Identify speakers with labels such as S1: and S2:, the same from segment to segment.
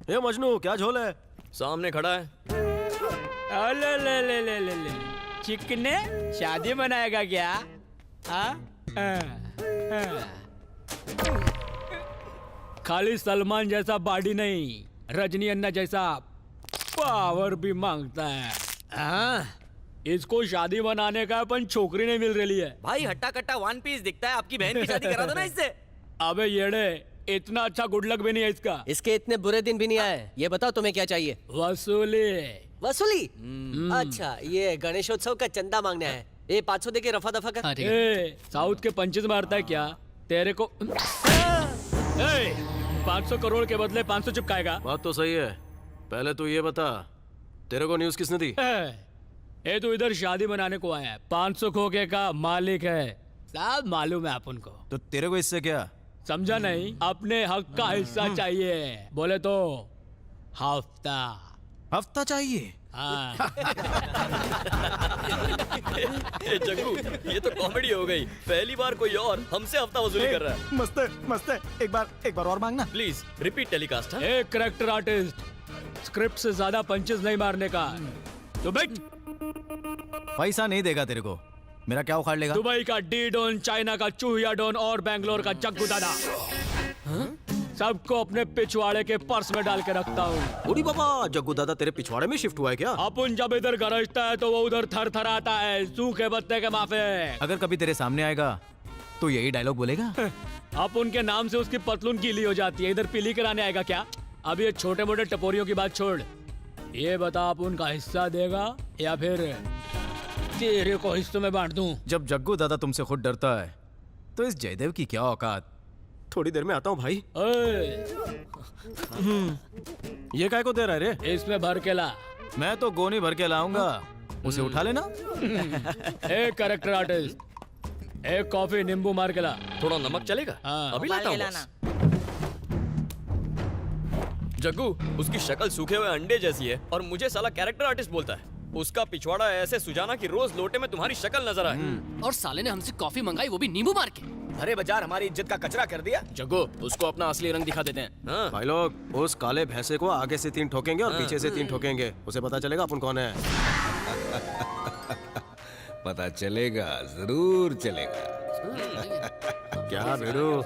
S1: ये मजनू क्या झोल है?
S2: सामने खड़ा है।
S3: ले ले ले ले ले ले चिकने शादी मनाएगा क्या? खाली सलमान जैसा बॉडी नहीं, रजनी अन्ना जैसा पावर भी मांगता है। इसको शादी मनाने का अपन छोकरी नहीं मिल रही है।
S2: भाई हट्टा कट्टा वन पीस दिखता है, आपकी बहन की शादी करा दो ना इससे।
S3: अबे येड़े, इतना अच्छा गुड लक भी नहीं है इसका।
S4: इसके इतने बुरे दिन भी नहीं आए। ये बताओ तुम्हें क्या चाहिए?
S3: वसूली।
S4: वसूली? अच्छा, ये गणेशोत्सव का चंदा मांगना है। ये 500 दे के रफा दफा कर।
S3: ए, साउथ के पंचेस मारता है क्या तेरे को? 500 करोड़ के बदले 500 चिपकाएगा?
S1: बात तो सही है। पहले तू ये बता, तेरे को न्यूज़ किसने दी?
S3: ये तो इधर शादी मनाने को आया है। 500 खोखे का मालिक है, सब मालूम है अपन को।
S1: तो तेरे को इससे क्या?
S3: समझा नहीं? अपने हक का हिस्सा चाहिए, बोले तो हफ्ता
S1: चाहिए।
S3: हाँ।
S2: जग्गू, ये तो कॉमेडी हो गई। पहली बार कोई और हमसे हफ्ता वसूली कर रहा है।
S1: मस्त है, मस्त है। एक बार और मांगना।
S2: Please repeat telecast.
S3: एक करेक्टर आर्टिस्ट, स्क्रिप्ट से ज्यादा पंचेस नहीं मारने का। तो बैठ।
S1: पैसा नहीं देगा तेरे को, मेरा क्या उखाड़ लेगा?
S3: दुबई का डी डॉन, चाइना का चूहिया डॉन और बैंगलोर का जग्गू दादा, सबको अपने पिछवाड़े के पर्स में डाल के रखता हूँ।
S1: अरे बाबा, जग्गू दादा तेरे पिछवाड़े में शिफ्ट हुआ है क्या?
S3: अपन जब इधर गरजता है तो वो उधर थर थर आता है, सूखे पत्ते के माफे।
S1: अगर कभी तेरे सामने आएगा तो यही डायलॉग बोलेगा?
S3: अब उनके नाम से उसकी पतलून गीली हो जाती है। इधर पीली कराने आएगा क्या? अब ये छोटे मोटे टपोरियों की बात छोड़, ये बता, आप उनका हिस्सा देगा या फिर तेरे को हिस्सों में बांट दूं?
S1: जब जग्गू दादा तुमसे खुद डरता है तो इस जयदेव की क्या औकात? थोड़ी देर में आता हूँ भाई। ये काय को दे रहा है रे?
S3: इसमें भर के ला।
S1: मैं तो गोनी भर के लाऊंगा, उसे उठा लेना।
S3: एक करेक्टर आर्टिस्ट, एक कॉफी नींबू मार के ला।
S2: थोड़ा नमक चलेगा?
S3: हाँ।
S2: अभी लाता हूँ बॉस। जग्गू, उसकी शक्ल सूखे हुए अंडे जैसी है और मुझे साला कैरेक्टर आर्टिस्ट बोलता है। उसका पिछवाड़ा ऐसे सुजाना कि रोज लोटे में तुम्हारी शक्ल नजर आए।
S5: और साले ने हमसे कॉफी मंगाई, वो भी नींबू मार के।
S6: अरे बाजार हमारी इज्जत का कचरा कर दिया।
S1: जग्गू, उसको अपना असली रंग दिखा देते हैं।
S2: हाँ।
S1: भाई लोग, उस काले भैंसे को आगे से 3 ठोकेंगे और पीछे से 3 ठोकेंगे, उसे पता चलेगा अपन कौन है।
S7: पता चलेगा, जरूर चलेगा।
S1: क्या भिड़ू,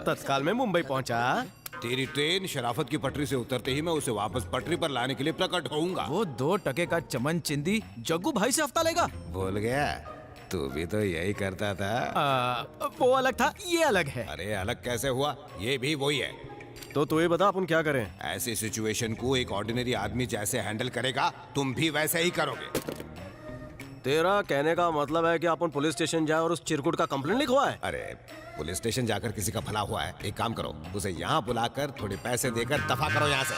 S1: तत्काल में मुंबई पहुंचा?
S7: तेरी ट्रेन शराफत की पटरी से उतरते ही मैं उसे वापस पटरी पर लाने के लिए प्रकट होऊंगा।
S1: वो 2 टके का चमन चिंदी जग्गू भाई से हफ्ता लेगा।
S7: भूल गया? तू भी तो यही करता था।
S1: वो अलग था, ये अलग है।
S7: अरे अलग कैसे हुआ? ये भी वही है।
S1: तो तू ये बता, अपन क्या करें?
S7: ऐसी सिचुएशन को एक ऑर्डिनरी आदमी जैसे हैंडल करेगा, तुम भी वैसे ही करोगे।
S1: तेरा कहने का मतलब है कि अपन पुलिस स्टेशन जाए और उस चिरकुट का कंप्लेंट लिखवाए?
S7: अरे पुलिस स्टेशन जाकर किसी का भला हुआ है? एक काम करो, उसे यहाँ बुलाकर थोड़े पैसे देकर दफा करो यहाँ से।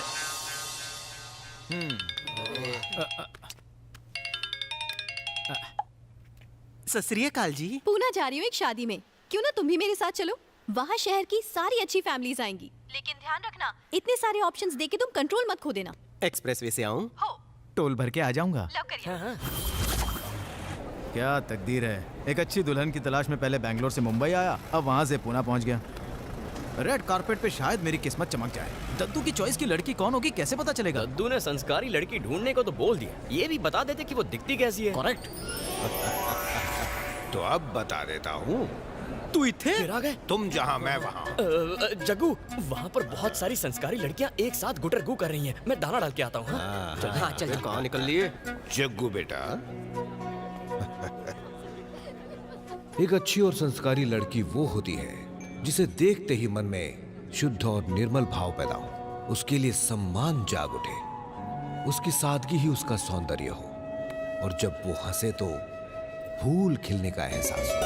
S6: सत श्री अकाल जी।
S8: पूना जा रही हूँ एक शादी में, क्यों ना तुम भी मेरे साथ चलो? वहाँ शहर की सारी अच्छी फैमिलीज आएंगी, लेकिन ध्यान रखना इतने सारे ऑप्शंस देके तुम कंट्रोल मत खो देना।
S1: एक्सप्रेसवे से आऊं?
S8: हो,
S1: टोल भर के आ जाऊंगा।
S8: लव करिए।
S1: क्या तकदीर है, एक अच्छी दुल्हन की तलाश में पहले बैंगलोर से मुंबई आया, अब वहाँ से पूना पहुँच गया। रेड कारपेट पे शायद मेरी किस्मत चमक जाए। दद्दू की चॉइस की लड़की कौन होगी कैसे पता चलेगा?
S2: दद्दू ने संस्कारी लड़की ढूंढने को तो बोल दिया, ये भी बता देते कि वो दिखती कैसी है।
S1: करेक्ट।
S7: तो अब बता देता हूँ।
S1: तू इथे?
S2: फिर आ गए?
S7: तुम जहाँ मैं वहाँ।
S2: जग्गू, वहाँ पर बहुत सारी संस्कारी लड़कियाँ एक साथ गुटर गु कर रही हैं। मैं दाना डाल के आता हूँ।
S1: हाँ, चल। कहाँ निकल लिए?
S7: जग्गू बेटा, एक अच्छी और संस्कारी लड़की वो होती है जिसे देखते ही मन में शुद्ध और निर्मल भाव पैदा हो, उसके लिए सम्मान जाग उठे, उसकी सादगी ही उसका सौंदर्य हो, और जब वो हंसे तो फूल खिलने का एहसास हो।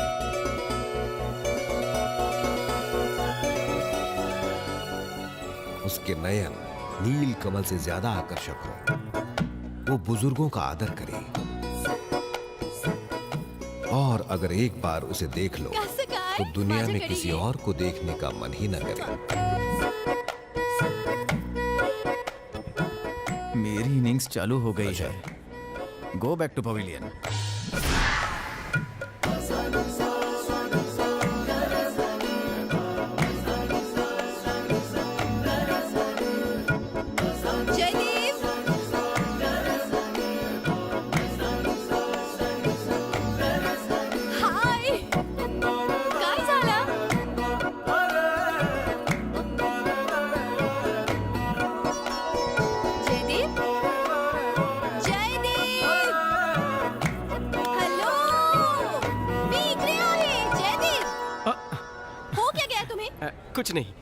S7: उसके नयन नील कमल से ज्यादा आकर्षक हो, वो बुजुर्गों का आदर करे, और अगर एक बार उसे देख लो तो दुनिया में किसी और को देखने का मन ही न करे।
S1: मेरी इनिंग्स चालू हो गई है। Go back to pavilion.
S6: कुछ नहीं,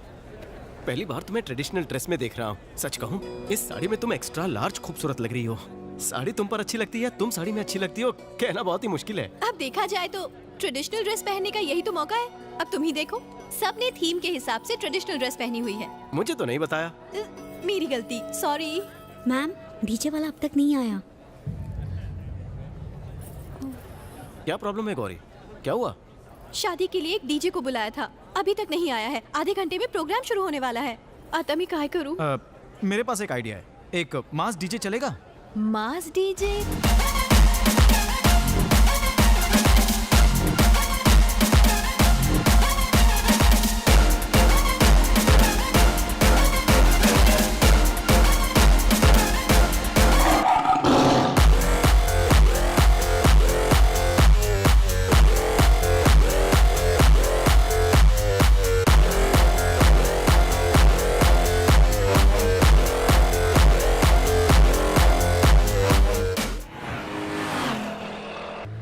S6: पहली बार तुम्हें ट्रेडिशनल ड्रेस में देख रहा हूँ। सच कहूँ, इस साड़ी में तुम एक्स्ट्रा लार्ज खूबसूरत लग रही हो। साड़ी तुम पर अच्छी लगती है, तुम साड़ी में अच्छी लगती हो, कहना बहुत ही मुश्किल है।
S8: अब देखा जाए तो ट्रेडिशनल ड्रेस पहनने का यही तो मौका है। अब तुम ही देखो, सबने थीम के हिसाब से ट्रेडिशनल ड्रेस पहनी हुई है।
S6: मुझे तो नहीं बताया।
S8: मेरी गलती, सॉरी।
S9: मैम, डीजे वाला अब तक नहीं आया।
S6: क्या प्रॉब्लम है गौरी, क्या हुआ?
S8: शादी के लिए एक डीजे को बुलाया था, अभी तक नहीं आया है। आधे घंटे में प्रोग्राम शुरू होने वाला है। आता मैं काय करूं?
S1: मेरे पास एक आइडिया है। एक मास डीजे चलेगा?
S8: Mass DJ?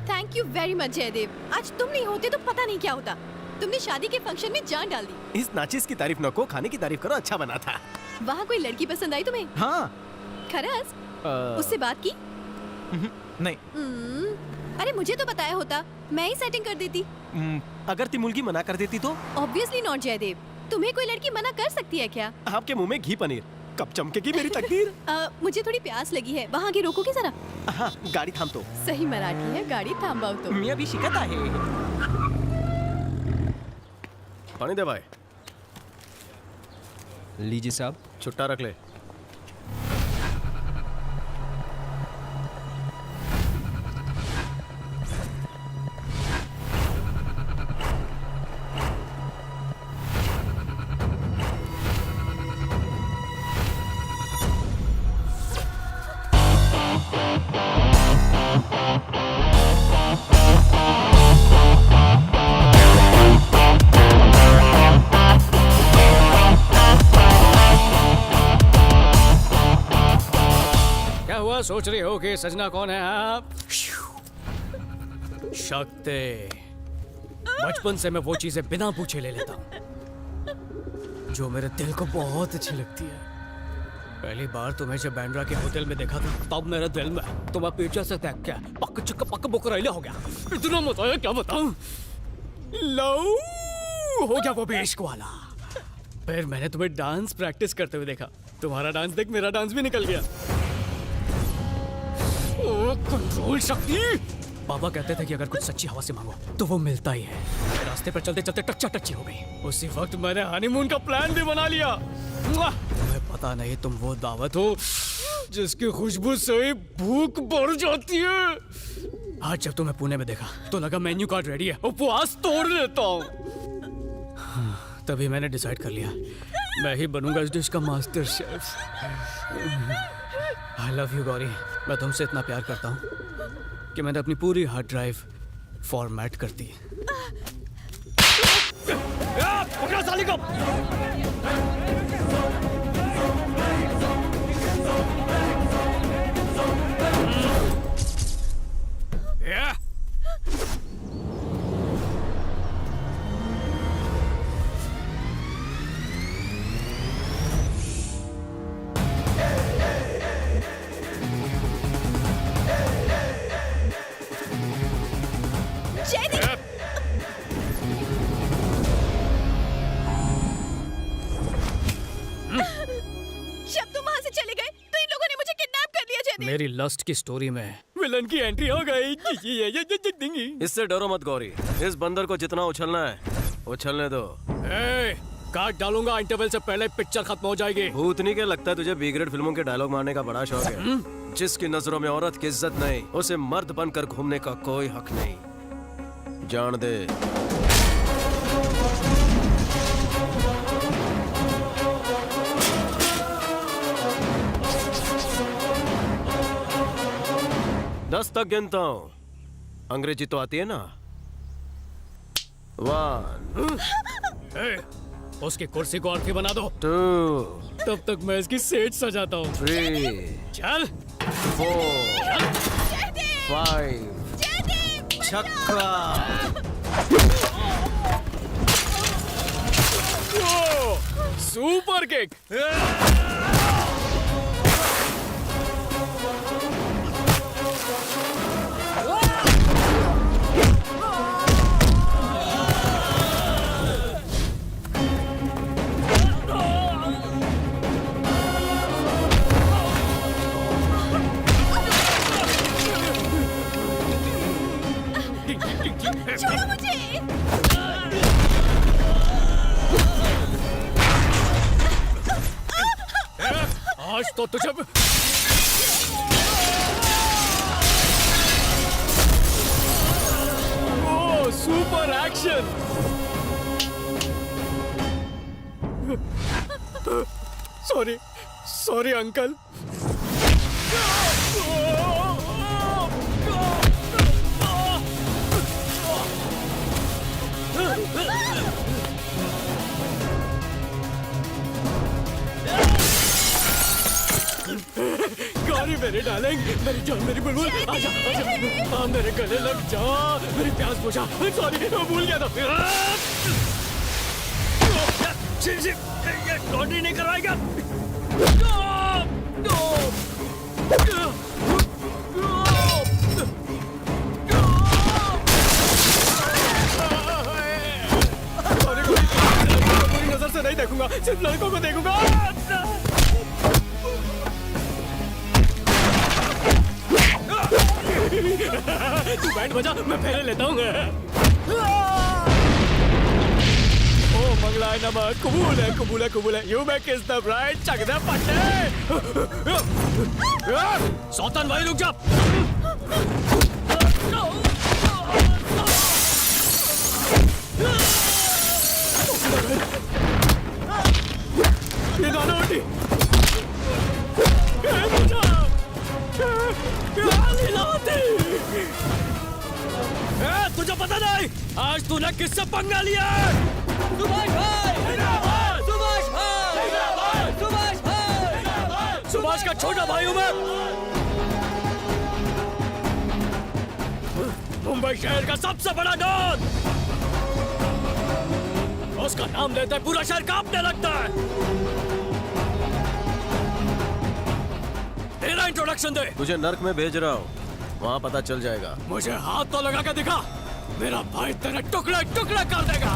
S8: Thank you very much Jaidev. आज तुम नहीं होते तो पता नहीं क्या होता। तुमने शादी के फंक्शन में जान डाल दी।
S6: इस नाचिस की तारीफ न को, खाने की तारीफ करो, अच्छा बना था।
S8: वहाँ कोई लड़की पसंद आई तुम्हें?
S1: हाँ।
S8: खरस? उससे बात की?
S1: नहीं।
S8: अरे मुझे तो बताया होता, मैं ही सेटिंग कर देती।
S6: अगर ती मुलगी मना कर देती तो?
S8: Obviously not Jaidev. तुम्हें कोई लड़की मना कर सकती है क्या?
S6: आपके मुंह में घी पनीर, कब चमकेगी मेरी तकदीर?
S8: मुझे थोड़ी प्यास लगी है, वहाँ आगे रोकोगे जरा?
S6: हाँ, गाड़ी थाम तो।
S8: सही मराठी है, गाड़ी थांबाव तो।
S6: मियाँ भी शिकत है। पानी दे भाई।
S2: लीजिए साहब।
S6: छुट्टा रख ले।
S3: क्या हुआ, सोच रही हो कि सजना कौन है आप? शक्ति। बचपन से मैं वो चीजें बिना पूछे ले लेता हूँ जो मेरे दिल को बहुत अच्छी लगती है। पहली बार तुम्हें जब बैंड्रा के होटल में देखा था, तब मेरे दिल में तुम्हें पीछे से देख के पक चक्का पक बुकरैला हो गया। इतना मजा आया, क्या बताऊं। लव हो गया वो भी इश्क वाला। फिर मैंने तुम्हें डांस प्रैक्टिस करते हुए देखा। तुम्हारा डांस देख मेरा डांस भी निकल गया। ओ कंट्रोल शक्ति। पापा कहते थे कि अगर कुछ सच्ची हवा से मांगो तो वो मिलता ही है। रास्ते पर चलते चलते टच्चा टच्ची हो गई। उसी वक्त मैंने हनीमून का प्लान भी बना लिया। तुम्हें पता नहीं, तुम वो दावत हो जिसकी खुशबू से ही भूख बढ़ जाती है। आज जब तुम्हें पुणे में देखा तो लगा मेन्यू कार्ड रेडी है, उपवास तोड़ लेता हूँ। तभी मैंने डिसाइड कर लिया, मैं ही बनूंगा इस डिश का master chef. I love you Gauri. मैं तुमसे इतना प्यार करता हूँ कि मैंने अपनी पूरी हार्ड ड्राइव फॉर्मेट कर दी। पकड़ो साली को। मेरी लस्ट की स्टोरी में विलन की एंट्री हो गई।
S6: इससे डरो मत गौरी, इस बंदर को जितना उछलना है उछलने दो।
S3: काट डालूंगा, इंटरवल से पहले पिक्चर खत्म हो जाएगी।
S6: भूतनी के लगता है तुझे बी ग्रेड फिल्मों के डायलॉग मारने का बड़ा शौक है। जिसकी नजरों में औरत की इज्जत नहीं, उसे मर्द बनकर घूमने का कोई हक नहीं। जान दे। दस तक गिनता हूँ, अंग्रेजी तो आती है ना। 1
S3: उसकी कुर्सी को अर्थी बना दो।
S6: 2
S3: तब तक मैं इसकी सेट सजाता हूँ।
S6: 3
S3: चल
S6: 4 5 छक्का।
S2: Super kick.
S8: छोड़ो मुझे।
S2: आज तो तुझे ओ super action. Sorry sorry uncle. Gauri मेरी डार्लिंग, मेरी जान, मेरी बुलबुल, आजा आजा, आ मेरे गले लग जा, मेरी प्यास बुझा। सॉरी भूल गया था। ये लॉन्ड्री नहीं करवाएगा। पूरी नजर से नहीं देखूंगा, सिर्फ लड़कों को देखूंगा। तू बैंड बजा, मैं फेरे लेता हूँ। ओ मंगलाय नमः, कबूल है कबूल है कबूल है। यू मेक किस द ब्राइड, चक दे पट्टे। सौतन भाई रुक जा। ये दाना उठी। तुझे पता नहीं आज तूने किससे पंगा लिया?
S4: सुभाष भाई, सुभाष भाई, सुभाष भाई।
S2: सुभाष का छोटा भाई हूं मैं। मुंबई शहर का सबसे बड़ा डॉन। उसका नाम लेते पूरा शहर कांपने लगता है। तेरा इंट्रोडक्शन दे।
S6: तुझे नर्क में भेज रहा हूँ, वहाँ पता चल जाएगा।
S2: मुझे हाथ तो लगा के दिखा, मेरा भाई तेरा टुकड़ा टुकड़ा कर देगा।